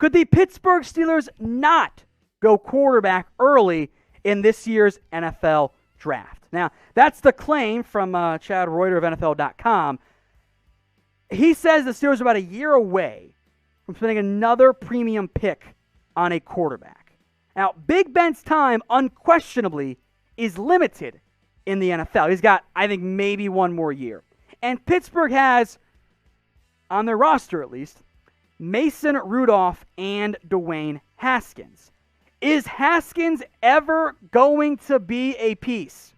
Could the Pittsburgh Steelers not go quarterback early in this year's NFL draft? Now, that's the claim from Chad Reuter of NFL.com. He says the Steelers are about a year away from spending another premium pick on a quarterback. Now, Big Ben's time, unquestionably, is limited in the NFL. He's got, I think, maybe one more year. And Pittsburgh has, on their roster at least, Mason Rudolph and Dwayne Haskins. Is Haskins ever going to be a piece?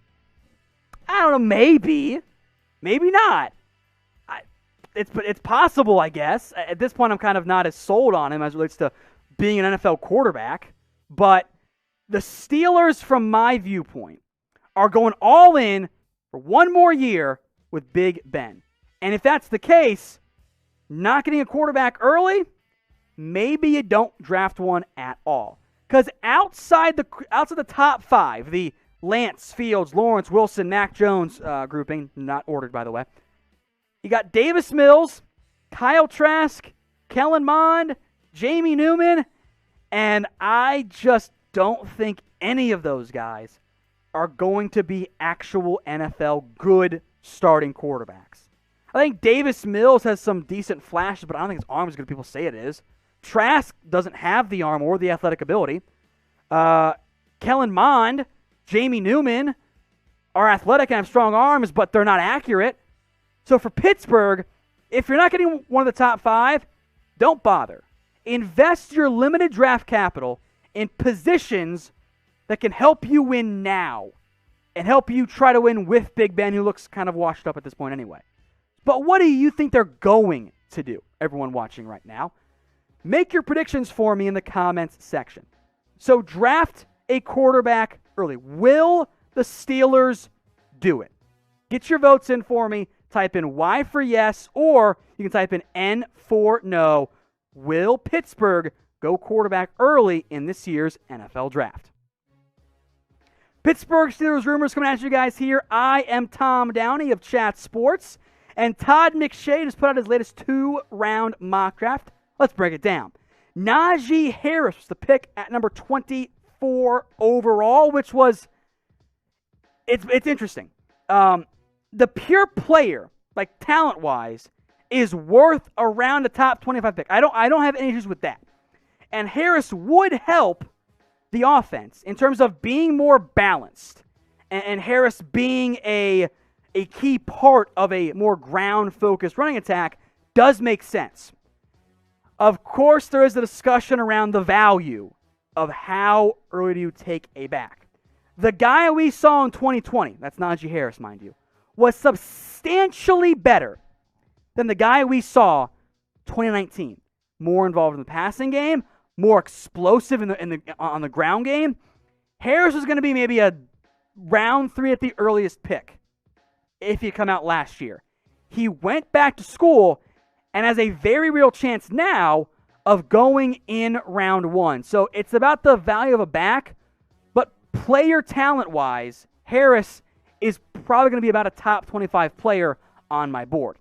I don't know, maybe. Maybe not. It's possible, I guess. At this point, I'm kind of not as sold on him as it relates to being an NFL quarterback. But the Steelers, from my viewpoint, are going all in for one more year with Big Ben. And if that's the case, not getting a quarterback early, maybe you don't draft one at all. Because outside the top five, the Lance, Fields, Lawrence, Wilson, Mac Jones grouping, not ordered by the way, you got Davis Mills, Kyle Trask, Kellen Mond, Jamie Newman, and I just don't think any of those guys are going to be actual NFL good starting quarterbacks. I think Davis Mills has some decent flashes, but I don't think his arm is as good as people say it is. Trask doesn't have the arm or the athletic ability. Kellen Mond, Jamie Newman are athletic and have strong arms, but they're not accurate. So for Pittsburgh, if you're not getting one of the top five, don't bother. Invest your limited draft capital in positions that can help you win now and help you try to win with Big Ben, who looks kind of washed up at this point anyway. But what do you think they're going to do, everyone watching right now? Make your predictions for me in the comments section. So draft a quarterback early. Will the Steelers do it? Get your votes in for me. Type in Y for yes, or you can type in N for no. Will Pittsburgh go quarterback early in this year's NFL draft? Pittsburgh Steelers rumors coming at you guys here. I am Tom Downey of Chat Sports, and Todd McShay just put out his latest 2-round mock draft. Let's break it down. Najee Harris was the pick at number 24 overall, which was, it's interesting. The pure player, like talent-wise, is worth around the top 25 pick. I don't have any issues with that. And Harris would help the offense in terms of being more balanced. And Harris being a key part of a more ground-focused running attack does make sense. Of course, there is a discussion around the value of how early do you take a back. The guy we saw in 2020, that's Najee Harris, mind you, was substantially better than the guy we saw 2019. More involved in the passing game, more explosive on the ground game. Harris was going to be maybe a round 3 at the earliest pick if he come out last year. He went back to school and has a very real chance now of going in round 1. So it's about the value of a back, but player talent-wise, Harris is probably going to be about a top 25 player on my board.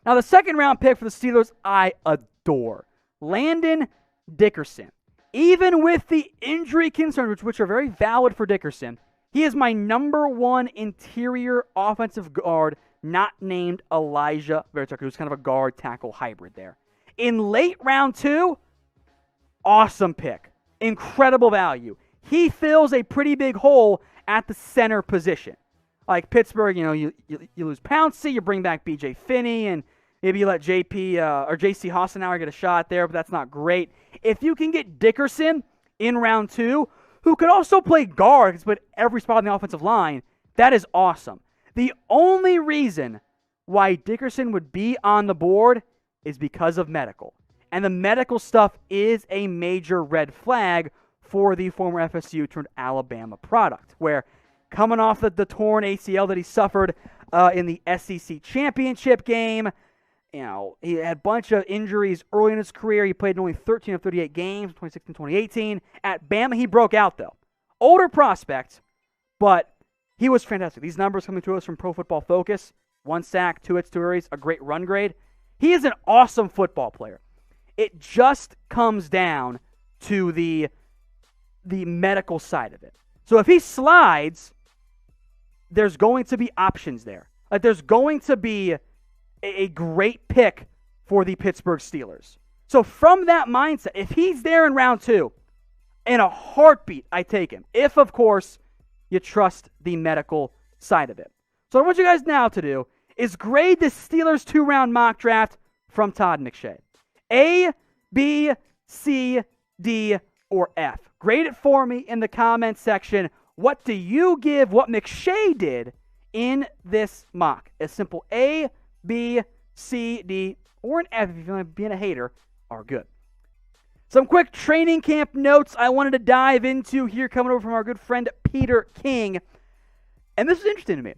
Now, the second round pick for the Steelers, I adore. Landon Dickerson. Even with the injury concerns, which are very valid for Dickerson, he is my number 1 interior offensive guard, not named Elijah Vera Tucker, who's kind of a guard tackle hybrid there. In late round 2, awesome pick. Incredible value. He fills a pretty big hole at the center position. Like Pittsburgh, you lose Pouncey, you bring back B.J. Finney, and maybe you let J.P. or J.C. Hassenauer get a shot there, but that's not great. If you can get Dickerson in round 2, who could also play guard, because put every spot on the offensive line, that is awesome. The only reason why Dickerson would be on the board is because of medical. And the medical stuff is a major red flag for the former FSU turned Alabama product, where coming off the torn ACL that he suffered in the SEC championship game, he had a bunch of injuries early in his career. He played in only 13 of 38 games, 2016, 2018. At Bama, he broke out, though. Older prospect, but he was fantastic. These numbers coming to us from Pro Football Focus, 1 sack, 2 hits, 2 hurries, a great run grade. He is an awesome football player. It just comes down to the medical side of it. So if he slides, there's going to be options there. Like there's going to be a great pick for the Pittsburgh Steelers. So from that mindset, if he's there in round 2, in a heartbeat, I take him. If, of course, you trust the medical side of it. So what I want you guys now to do is grade the Steelers 2-round mock draft from Todd McShay. A, B, C, D, or F. Grade it for me in the comments section. What do you give what McShay did in this mock? A simple A, B, C, D, or an F if you feel like being a hater are good. Some quick training camp notes I wanted to dive into here coming over from our good friend Peter King. And this is interesting to me.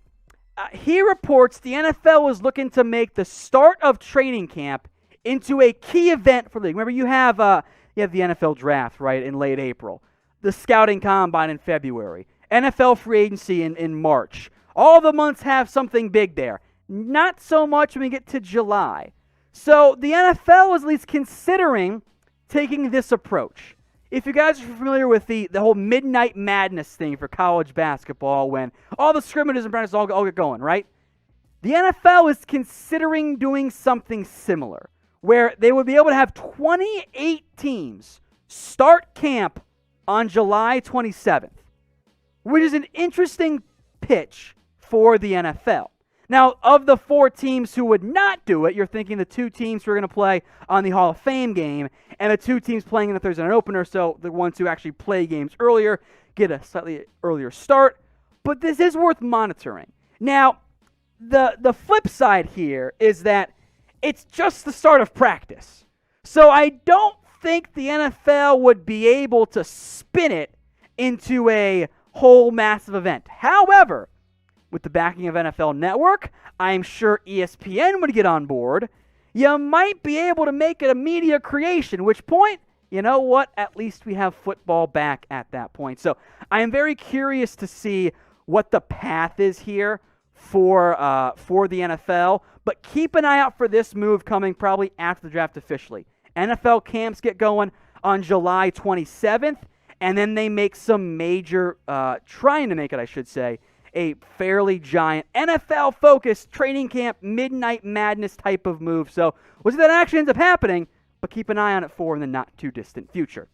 He reports the NFL is looking to make the start of training camp into a key event for the league. Remember, you have the NFL draft, right, in late April. The scouting combine in February. NFL free agency in March. All the months have something big there. Not so much when we get to July. So the NFL is at least considering taking this approach. If you guys are familiar with the whole midnight madness thing for college basketball when all the scrimmages and practices all get going, right? The NFL is considering doing something similar where they would be able to have 28 teams start camp on July 27th, which is an interesting pitch for the NFL. Now, of the 4 teams who would not do it, you're thinking the 2 teams who are going to play on the Hall of Fame game and the 2 teams playing in the Thursday Night Opener, so the ones who actually play games earlier get a slightly earlier start. But this is worth monitoring. Now, the flip side here is that it's just the start of practice. So I don't think the NFL would be able to spin it into a whole massive event. However, with the backing of NFL Network, I'm sure ESPN would get on board. You might be able to make it a media creation, which point, you know what? At least we have football back at that point. So I am very curious to see what the path is here for the NFL. But keep an eye out for this move coming probably after the draft officially. NFL camps get going on July 27th, and then they make some major, trying to make it, I should say, a fairly giant NFL-focused training camp, midnight madness type of move. So we'll see that actually ends up happening, but keep an eye on it for in the not-too-distant future.